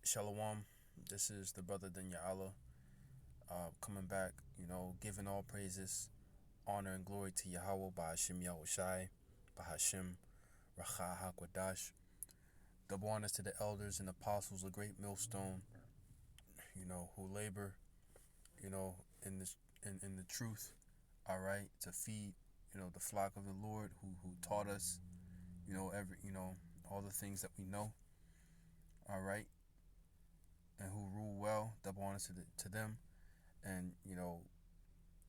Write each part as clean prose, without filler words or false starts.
Shalom. This is the brother Denya Allah, coming back, giving all praises, honor, and glory to Yahweh by Hashem Yahushai, by Hashem Racha HaKodash. Double honors to the elders and apostles, a great millstone, who labor, in this in the truth, all right, to feed, the flock of the Lord who taught us, all the things that we know, all right, and who rule well. Double honors to them, and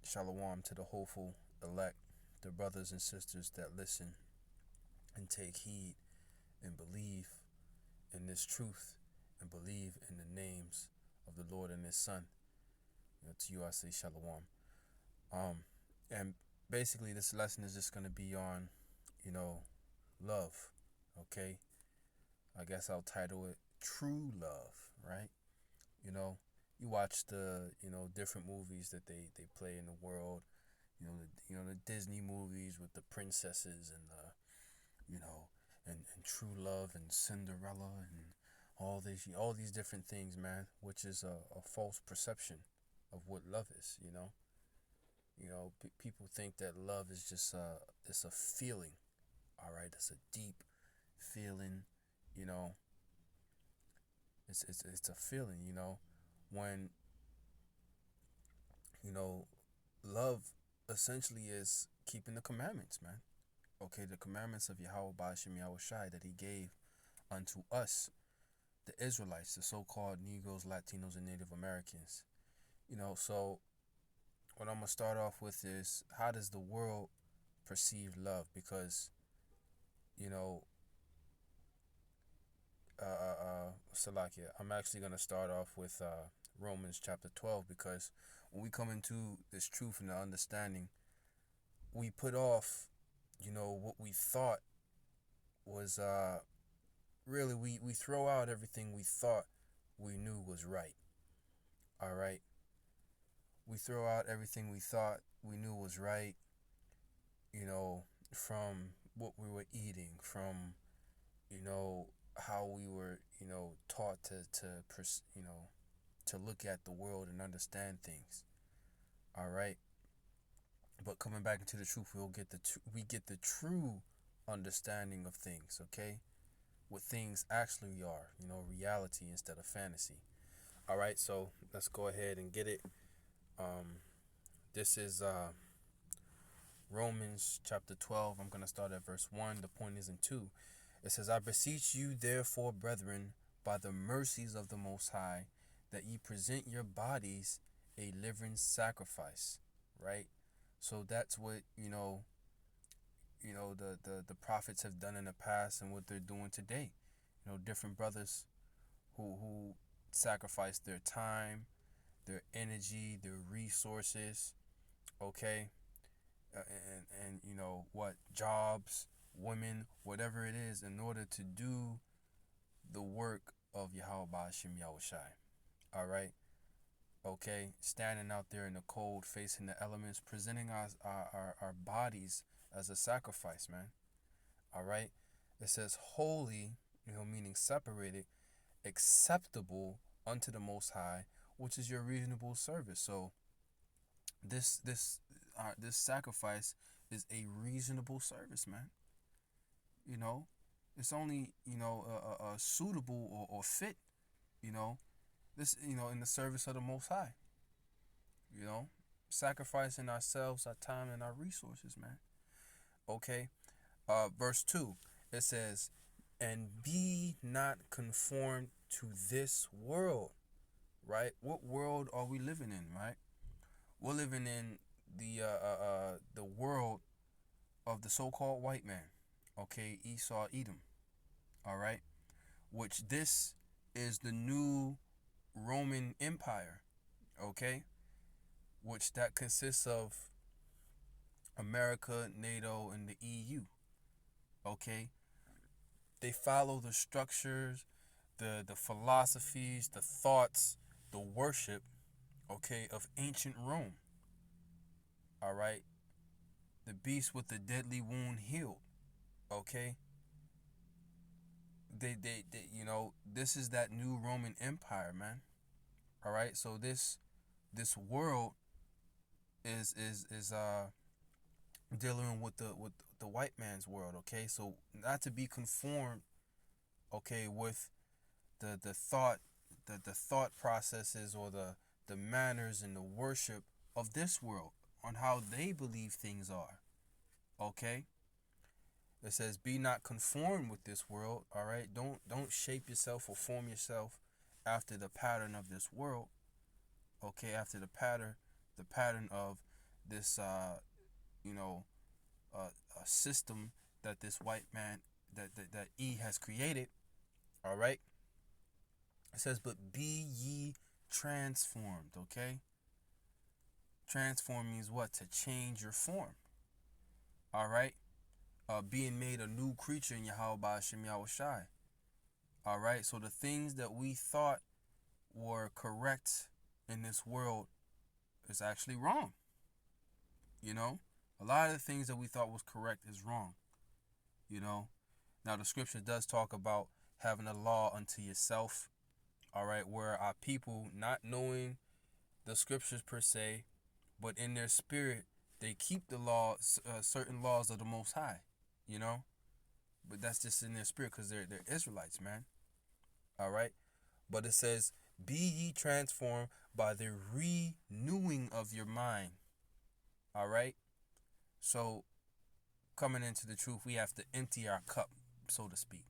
shalom to the hopeful elect, the brothers and sisters that listen and take heed and believe in this truth and believe in the names of the Lord and His Son. To you I say shalom. And basically this lesson is just gonna be on, love. Okay. I guess I'll title it True Love, right? You watch the, different movies that they play in the world, the Disney movies with the princesses and and True Love and Cinderella and all these different things, man, which is a false perception of what love is. People think that love is just it's a feeling, all right. It's a deep feeling, you know. It's a feeling, when love essentially is keeping the commandments, man. Okay, the commandments of Yahweh Ba'ashem Yahushai that He gave unto us, the Israelites, the so-called Negroes, Latinos, and Native Americans. So what I'm gonna start off with is, how does the world perceive love? Because Salakia, I'm actually gonna start off with Romans chapter 12, because when we come into this truth and the understanding, we put off, what we thought was really, we throw out everything we thought we knew was right. All right. We throw out everything we thought we knew was right, from what we were eating, from, how we were, taught to look at the world and understand things. All right. But coming back into the truth, we get the true understanding of things, okay? What things actually are, reality instead of fantasy. All right, so let's go ahead and get it. This is Romans chapter 12. I'm going to start at verse 1. The point is in 2. It says, I beseech you, therefore, brethren, by the mercies of the Most High, that ye present your bodies a living sacrifice, right? So that's what, the prophets have done in the past and what they're doing today. Different brothers who sacrifice their time, their energy, their resources, okay? And what, jobs, women, whatever it is, in order to do the work of Yahweh Ba'ashem Yahushai. All right? Okay? Standing out there in the cold, facing the elements, presenting our bodies as a sacrifice, man. All right? It says holy, meaning separated, acceptable unto the Most High, which is your reasonable service. So this sacrifice is a reasonable service, man. It's only suitable or fit, this in the service of the Most High. Sacrificing ourselves, our time, and our resources, man. Okay. Verse 2, it says, and be not conformed to this world, right? What world are we living in, right? We're living in the world of the so-called white man, okay, Esau, Edom, all right, which this is the new Roman Empire, okay, which that consists of America, NATO, and the EU, okay. They follow the structures, the philosophies, the thoughts, the worship, okay, of ancient Rome, all right. The beast with the deadly wound healed, okay. this is that new Roman Empire, man. All right, so this world is dealing with the white man's world. Okay, so not to be conformed. Okay, with the thought the thought processes or the manners and the worship of this world on how they believe things are. Okay, it says, "Be not conformed with this world." All right, don't shape yourself or form yourself after the pattern of this world. Okay, after the pattern of this you know system that this white man that E has created. All right, it says, "But be ye transformed." Okay, transform means what? To change your form. All right, being made a new creature in Yahweh Ba'ashem Yahushai. All right, so the things that we thought were correct in this world is actually wrong. You know, a lot of the things that we thought was correct is wrong. You know, now the scripture does talk about having a law unto yourself. All right, where our people not knowing the scriptures per se, but in their spirit they keep the laws, certain laws of the Most High. You know, but that's just in their spirit because they're Israelites, man. All right, but it says, "Be ye transformed by the renewing of your mind." All right, so coming into the truth, we have to empty our cup, so to speak.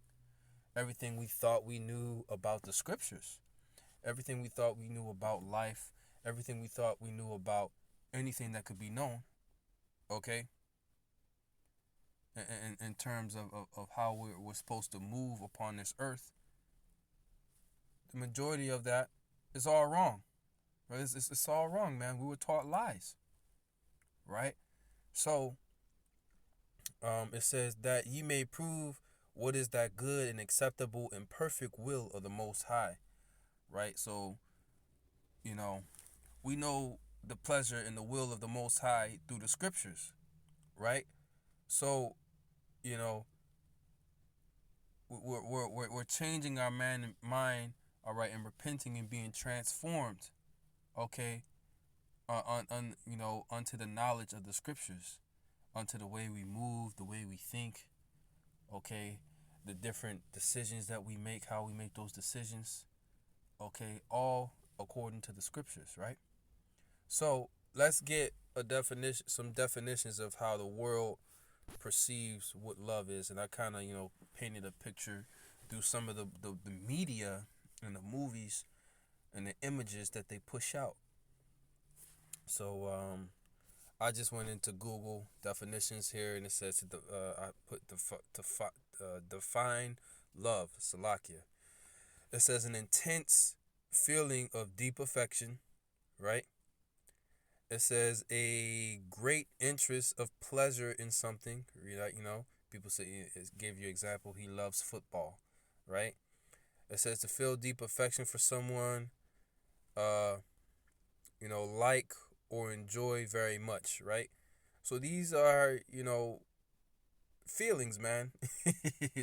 Everything we thought we knew about the scriptures, everything we thought we knew about life, everything we thought we knew about anything that could be known, okay, in terms of how we're supposed to move upon this earth, the majority of that is all wrong. Right? It's all wrong, man. We were taught lies, right? So it says that ye may prove what is that good and acceptable and perfect will of the Most High, right? So, you know, we know the pleasure and the will of the Most High through the scriptures, right? So, you know, we're changing our mind, all right, and repenting and being transformed, okay, unto the knowledge of the scriptures, unto the way we move, the way we think, okay, the different decisions that we make, how we make those decisions, okay, all according to the scriptures, right? So let's get some definitions of how the world perceives what love is, and I kind of painted a picture through some of the media and the movies and the images that they push out. So I just went into Google definitions here, and it says I put define love, Salakia. It says an intense feeling of deep affection, right? It says a great interest of pleasure in something. People say, give you example, he loves football, right? It says to feel deep affection for someone, like or enjoy very much, right? So these are, feelings, man,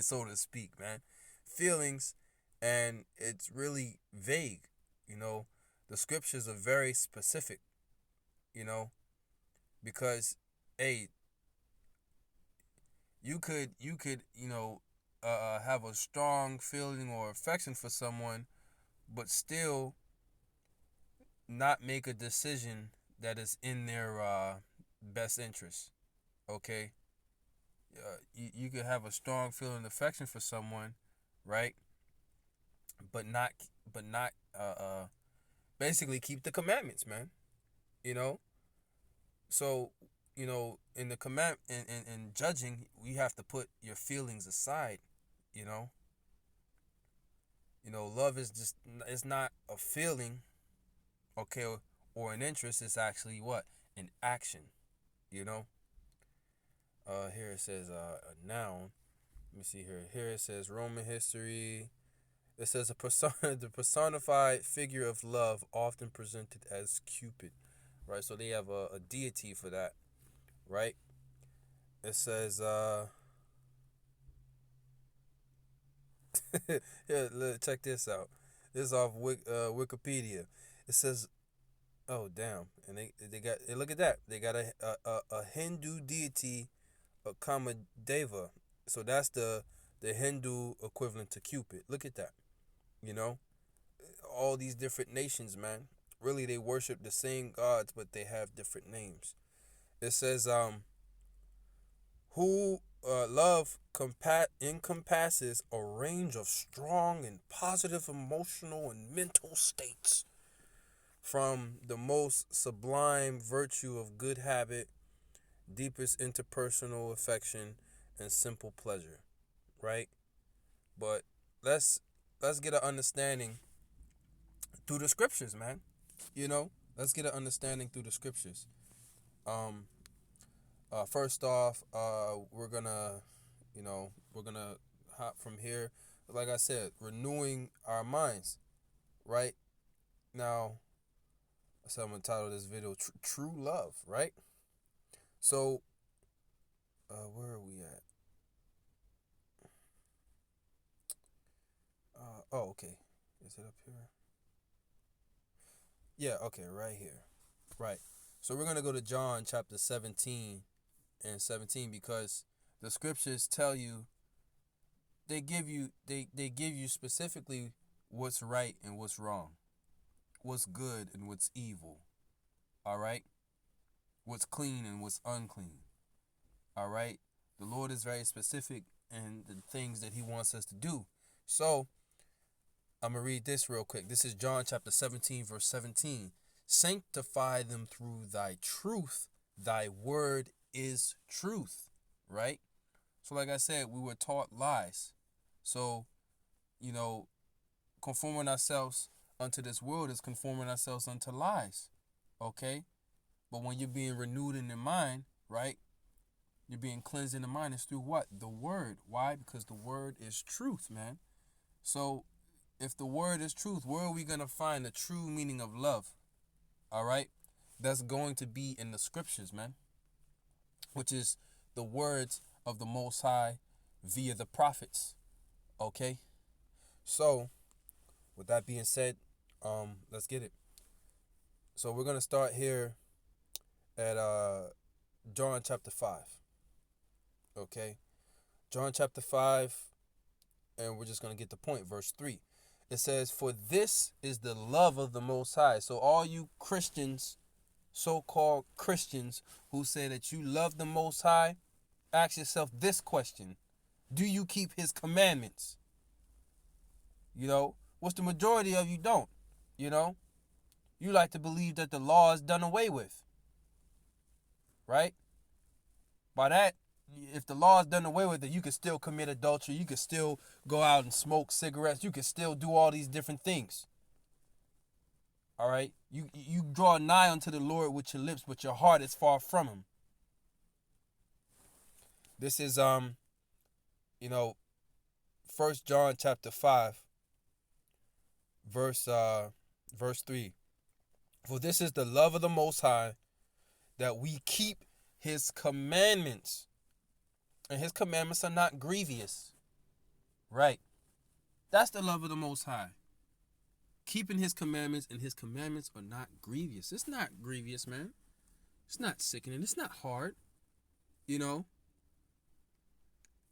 so to speak, man. Feelings, and it's really vague, you know. The scriptures are very specific, you know, because, hey, you could have a strong feeling or affection for someone, but still not make a decision that is in their best interest. Okay, you could have a strong feeling of affection for someone, right? But not basically keep the commandments, man. You know, so in the in judging, you have to put your feelings aside. You know, love is just it's not a feeling, okay, or an interest. It's actually what? An action. You know. Here it says a noun. Let me see here. Here it says Roman history. It says the personified figure of love, often presented as Cupid, right? So they have a deity for that, right? It says Yeah, check this out. This is off Wikipedia. It says, "Oh damn!" And they got look at that. They got a Hindu deity, a Kamadeva. So that's the Hindu equivalent to Cupid. Look at that. You know, all these different nations, man. Really, they worship the same gods, but they have different names. It says, who love encompasses a range of strong and positive emotional and mental states, from the most sublime virtue of good habit, deepest interpersonal affection, and simple pleasure. Right? But let's let's get an understanding through the scriptures, man. You know, let's get an understanding through the scriptures. Um, First off, we're gonna hop from here. Like I said, renewing our minds. Right now, so I'm gonna title this video "True Love." Right. So, where are we at? Oh, okay. Is it up here? Yeah. Okay. Right here. Right. So we're gonna go to John chapter 17 and 17 because the scriptures tell you they give you specifically what's right and what's wrong, what's good and what's evil. All right? What's clean and what's unclean. All right? The Lord is very specific in the things that he wants us to do. So, I'm going to read this real quick. This is John chapter 17 verse 17. Sanctify them through thy truth. Thy word is truth. Right? So like I said, we were taught lies. So, you know, conforming ourselves unto this world is conforming ourselves unto lies. Okay? But when you're being renewed in your mind, right? You're being cleansed in the mind. It's through what? The word. Why? Because the word is truth, man. So if the word is truth, where are we going to find the true meaning of love? All right? That's going to be in the scriptures, man. Which is the words of the Most High via the prophets. Okay? So, with that being said, let's get it. So we're gonna start here at John chapter 5. Okay? John chapter 5, and we're just gonna get the point, verse 3. It says, "For this is the love of the Most High." So all you Christians, so-called Christians, who say that you love the Most High, ask yourself this question: do you keep his commandments? You know, what's the majority of you don't? You know, you like to believe that the law is done away with, right? By that, if the law is done away with, it, you can still commit adultery, you can still go out and smoke cigarettes, you can still do all these different things. All right, you draw nigh unto the Lord with your lips, but your heart is far from him. This is you know, 1 John chapter 5, verse 3. "For this is the love of the Most High, that we keep his commandments. And his commandments are not grievous." Right. That's the love of the Most High. Keeping his commandments, and his commandments are not grievous. It's not grievous, man. It's not sickening. It's not hard. You know,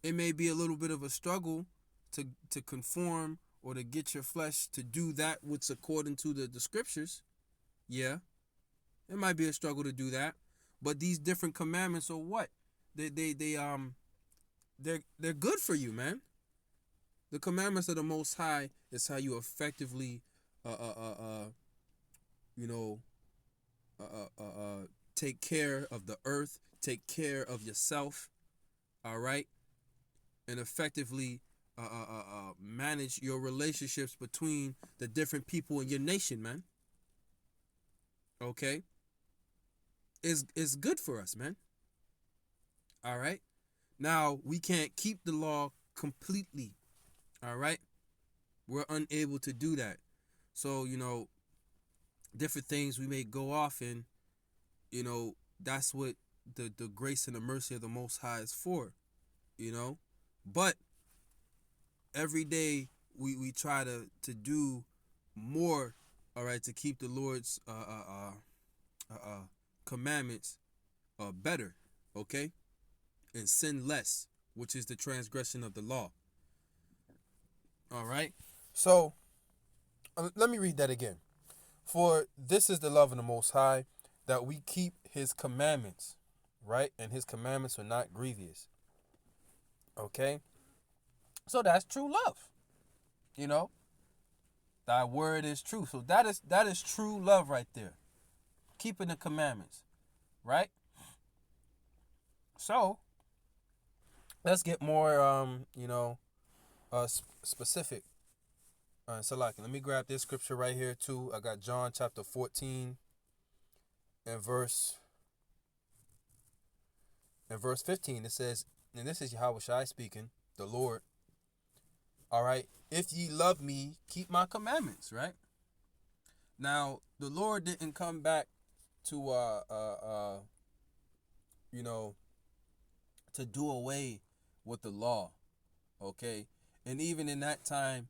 it may be a little bit of a struggle to conform or to get your flesh to do that which according to the scriptures. Yeah, it might be a struggle to do that. But these different commandments are what? They're good for you, man. The commandments of the Most High is how you effectively, you know, take care of the earth, take care of yourself, all right, and effectively manage your relationships between the different people in your nation, man. Okay, it's good for us, man. All right. Now we can't keep the law completely. All right, we're unable to do that. So different things we may go off in. That's what the grace and the mercy of the Most High is for. But every day we try to do more, all right, to keep the Lord's commandments better, okay, and sin less, which is the transgression of the law. All right. So let me read that again. For this is the love of the Most High, that we keep His commandments, right, and His commandments are not grievous. Okay. So that's true love. You know, Thy word is true. So that is true love right there. Keeping the commandments, right? So let's get more specific. So like, let me grab this scripture right here too. I got John chapter 14 and verse 15. It says, and this is Yahweh Shai speaking, the Lord. All right. If ye love me, keep my commandments, right? Now, the Lord didn't come back to you know, to do away with the law, okay? And even in that time,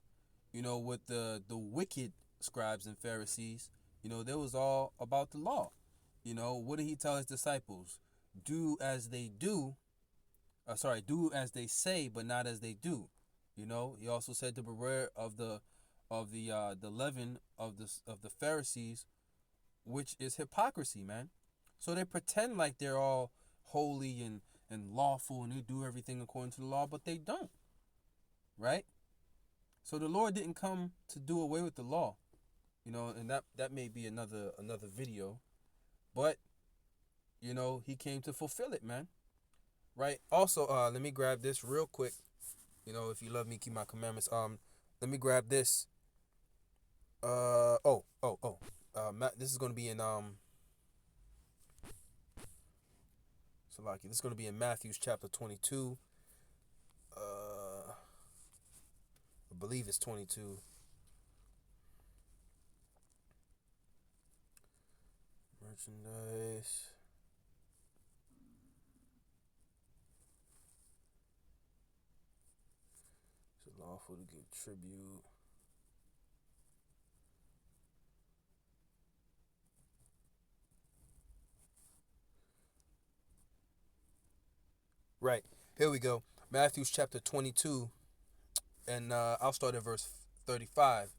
with the wicked scribes and Pharisees, there was all about the law. What did he tell his disciples? Do as they do, do as they say, but not as they do. He also said to beware of the leaven of the Pharisees, which is hypocrisy, man. So they pretend like they're all holy and lawful and they do everything according to the law, but they don't, right? So the Lord didn't come to do away with the law, and that may be another video, but He came to fulfill it, man. Right? Also, let me grab this real quick. If you love me, keep my commandments. Let me grab this. This is gonna be in Salaki. This is gonna be in Matthew's chapter 22. I believe it's 22. Merchandise. It's lawful to give tribute. Right. Here we go. Matthew's chapter 22. And I'll start at verse 35.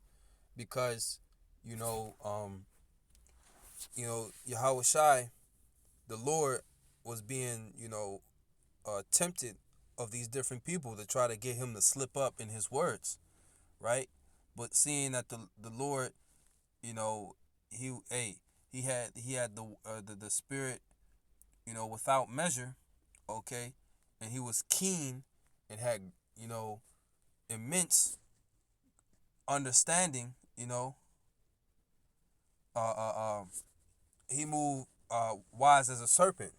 Because, Yahweh Shai, the Lord, was being, tempted of these different people to try to get him to slip up in his words, right? But seeing that the Lord, he had the spirit, without measure, okay, and he was keen and had, immense understanding, he moved wise as a serpent.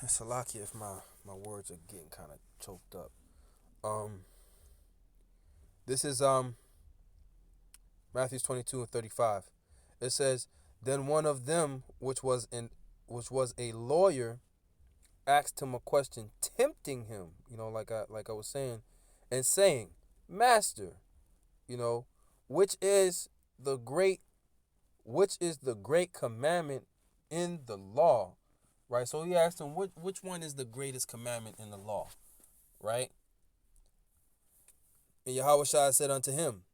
It's a lucky if my words are getting kind of choked up. This is Matthew 22 and 35. It says, then one of them, which was a lawyer, asked him a question, tempting him, like I was saying, and saying, Master, which is the great commandment in the law, right? So he asked him, which one is the greatest commandment in the law, right? And Yahweh Shai said unto him,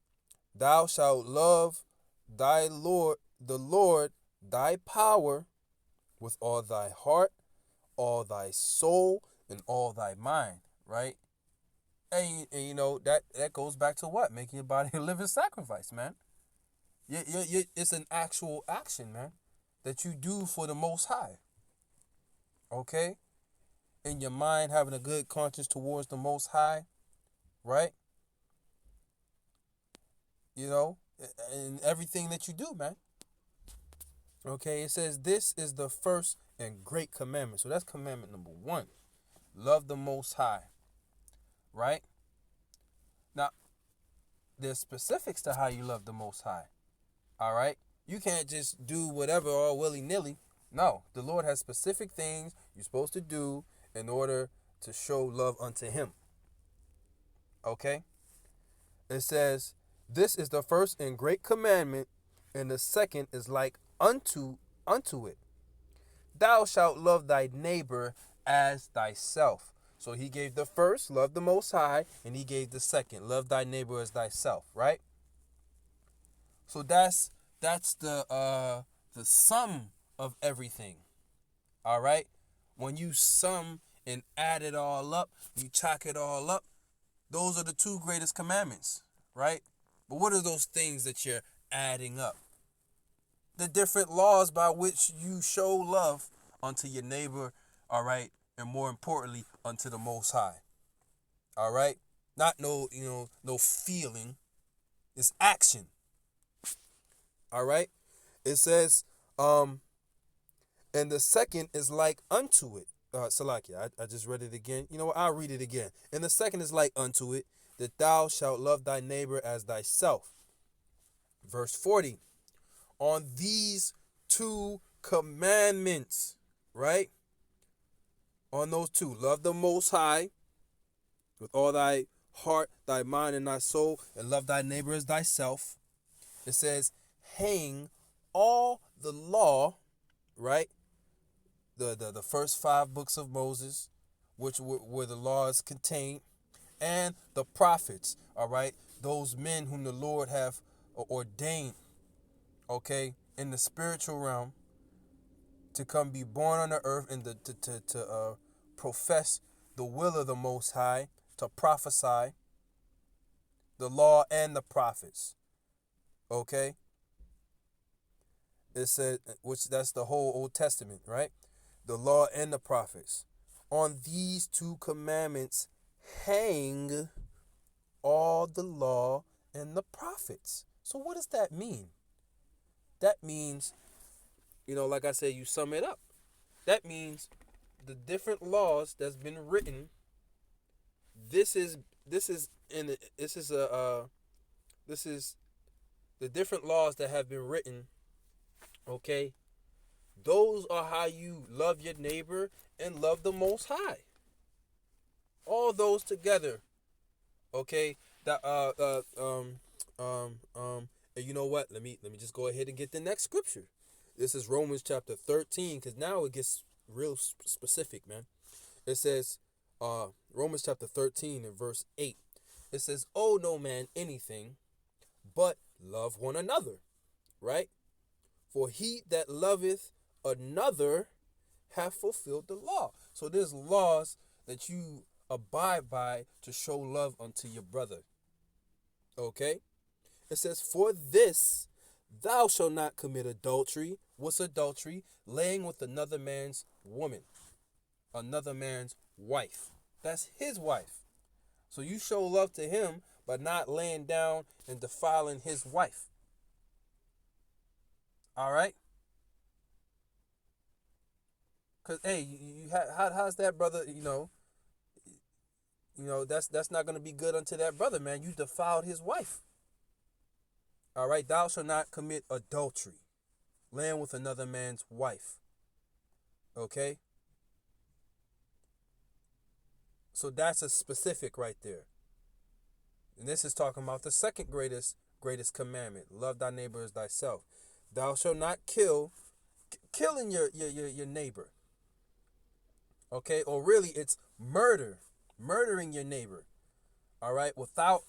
thou shalt love the Lord thy power with all thy heart, all thy soul, and all thy mind, right? And that goes back to what? Making your body a living sacrifice, man. It's an actual action, man, that you do for the Most High. Okay? In your mind, having a good conscience towards the Most High, right? In everything that you do, man. Okay, it says this is the first and great commandment. So that's commandment number 1. Love the Most High, right? Now, there's specifics to how you love the Most High, all right? You can't just do whatever all willy-nilly. No, the Lord has specific things you're supposed to do in order to show love unto Him, Okay? It says, this is the first and great commandment, and the second is like unto it. Thou shalt love thy neighbor as thyself. So he gave the first, love the Most High, and he gave the second, love thy neighbor as thyself, right? So that's the sum of everything. All right? When you sum and add it all up, you chalk it all up, those are the two greatest commandments, right? But what are those things that you're adding up? The different laws by which you show love unto your neighbor, all right? And more importantly, unto the Most High. All right? Not no feeling. It's action. All right? It says, and the second is like unto it. Salakia, I just read it again. You know what? I'll read it again. And the second is like unto it, that thou shalt love thy neighbor as thyself. Verse 40. On these two commandments, right? On those two. Love the Most High with all thy heart, thy mind, and thy soul, and love thy neighbor as thyself. It says, hang all the law, right? The first 5 books of Moses, which were the laws contained, and the prophets, all right? Those men whom the Lord have ordained, okay, in the spiritual realm to come be born on the earth and to profess the will of the Most High, to prophesy the law and the prophets, okay? It said, which that's the whole Old Testament, right? The law and the prophets. On these two commandments hang all the law and the prophets. So what does that mean? That means, like I said, you sum it up. That means the different laws that's been written. This is the different laws that have been written. Okay, those are how you love your neighbor and love the Most High. All those together. Okay. That and you know what? Let me just go ahead and get the next scripture. This is Romans chapter 13, because now it gets real specific, man. It says, Romans chapter 13 and verse 8. It says, owe no man anything but love one another, right? For he that loveth another hath fulfilled the law. So there's laws that you abide by to show love unto your brother. Okay? It says, for this thou shalt not commit adultery. What's adultery? Laying with another man's woman, another man's wife. That's his wife. So you show love to him by not laying down and defiling his wife. All right? Because, hey, how's that brother, that's not going to be good unto that brother, man. You defiled his wife. All right? Thou shalt not commit adultery. Laying with another man's wife. Okay? So that's a specific right there. And this is talking about the second greatest commandment. Love thy neighbor as thyself. Thou shalt not kill. Killing your neighbor. Okay? Or really, it's murder. Murdering your neighbor. All right? Without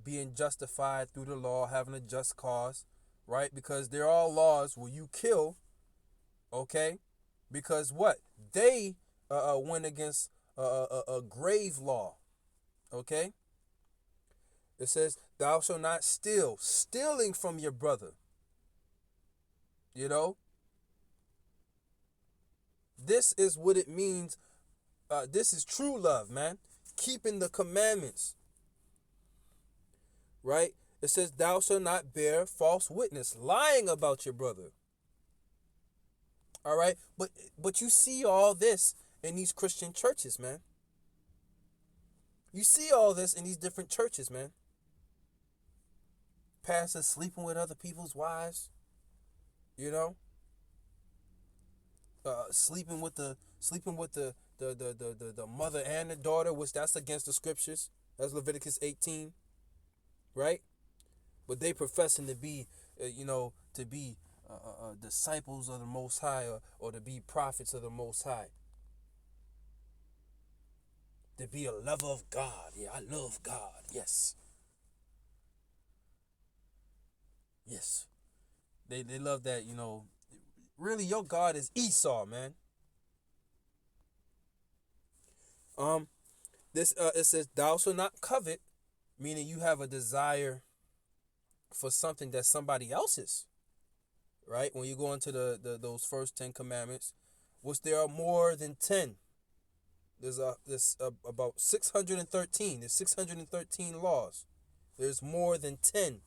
being justified through the law, having a just cause. Right? Because there are laws where you kill. Okay? Because what? They went against a grave law. Okay? It says, thou shalt not steal. Stealing from your brother. This is what it means. This is true love, man. Keeping the commandments. Right? It says, thou shalt not bear false witness. Lying about your brother. All right? But you see all this in these Christian churches, man. You see all this in these different churches, man. Pastors sleeping with other people's wives. Sleeping with the the mother and the daughter, which that's against the scriptures. That's Leviticus 18, right? But they professing to be, to be disciples of the Most High, or to be prophets of the Most High. To be a lover of God. Yeah, I love God. Yes. Yes. They love that, really your God is Esau, man. Um, this it says, thou shalt not covet, meaning you have a desire for something that's somebody else's, right? When you go into those first 10 commandments, which there are more than 10. There's about 613. There's 613 laws. There's more than 10.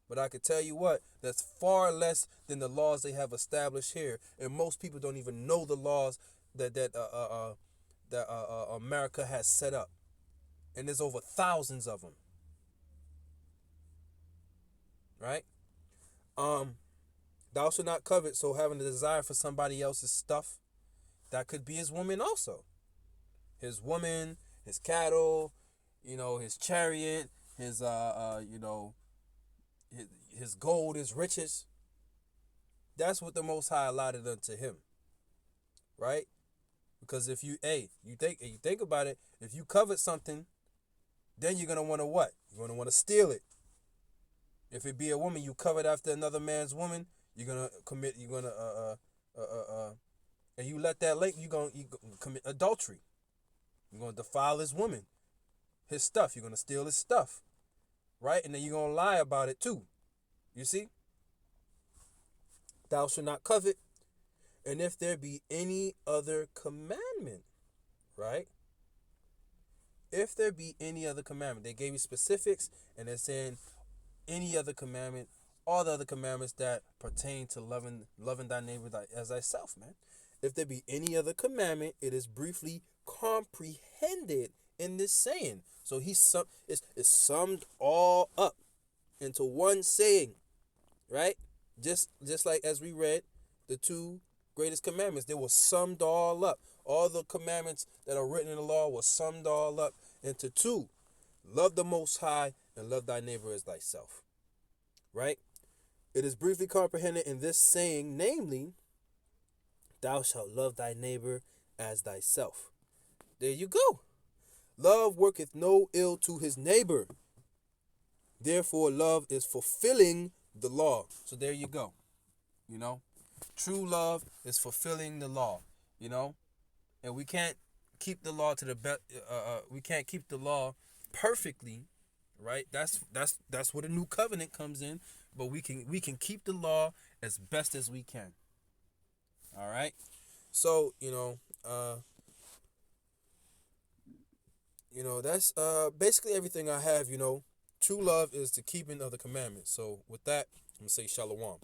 But I could tell you what, that's far less than the laws they have established here, and most people don't even know the laws that America has set up, and there's over thousands of them, right? Um, thou shalt not covet. So having a desire for somebody else's stuff, that could be his woman also, his woman, his cattle, his chariot, his gold, his riches. That's what the Most High allotted unto him, right? Because if you think about it, if you covet something, then you're gonna want to what? You're gonna want to steal it. If it be a woman, you covet after another man's woman, you're gonna commit. You're gonna and you let that late, you gonna commit adultery. You're gonna defile his woman, his stuff. You're gonna steal his stuff, right? And then you're gonna lie about it too. You see? Thou shalt not covet. And if there be any other commandment, right? If there be any other commandment, they gave you specifics, and they're saying any other commandment, all the other commandments that pertain to loving thy neighbor as thyself, man. If there be any other commandment, it is briefly comprehended in this saying. So it's summed all up into one saying, right? Just like as we read the two greatest commandments, they were summed all up. All the commandments that are written in the law were summed all up into two. Love the Most High and love thy neighbor as thyself, right? It is briefly comprehended in this saying, namely, thou shalt love thy neighbor as thyself. There you go. Love worketh no ill to his neighbor. Therefore, love is fulfilling the law. So there you go. True love is fulfilling the law. And we can't keep the law to the best. We can't keep the law perfectly, right? That's where the new covenant comes in. But we can keep the law as best as we can. All right. So that's basically everything I have. True love is the keeping of the commandments. So with that, I'm gonna say shalom.